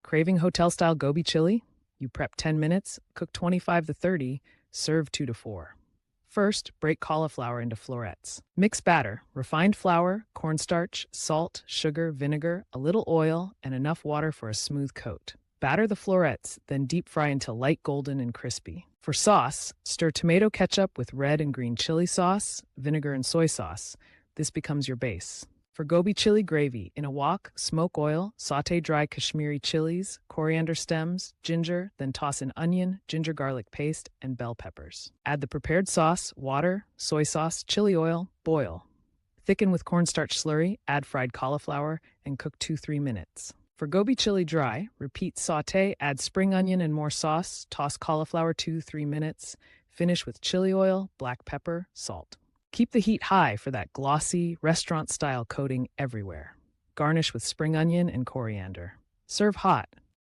Craving hotel-style Gobi chili? You prep 10 minutes, cook 25 to 30, serve 2 to 4. First, break cauliflower into florets. Mix batter, refined flour, cornstarch, salt, sugar, vinegar, a little oil, and enough water for a smooth coat. Batter the florets, then deep fry until light golden and crispy. For sauce, stir tomato ketchup with red and green chili sauce, vinegar and soy sauce. This becomes your base. For Gobi chili gravy, in a wok, smoke oil, sauté dry Kashmiri chilies, coriander stems, ginger, then toss in onion, ginger garlic paste, and bell peppers. Add the prepared sauce, water, soy sauce, chili oil, boil. Thicken with cornstarch slurry, add fried cauliflower, and cook 2-3 minutes. For Gobi chili dry, repeat sauté, add spring onion and more sauce, toss cauliflower 2-3 minutes, finish with chili oil, black pepper, salt. Keep the heat high for that glossy, restaurant-style coating everywhere. Garnish with spring onion and coriander. Serve hot,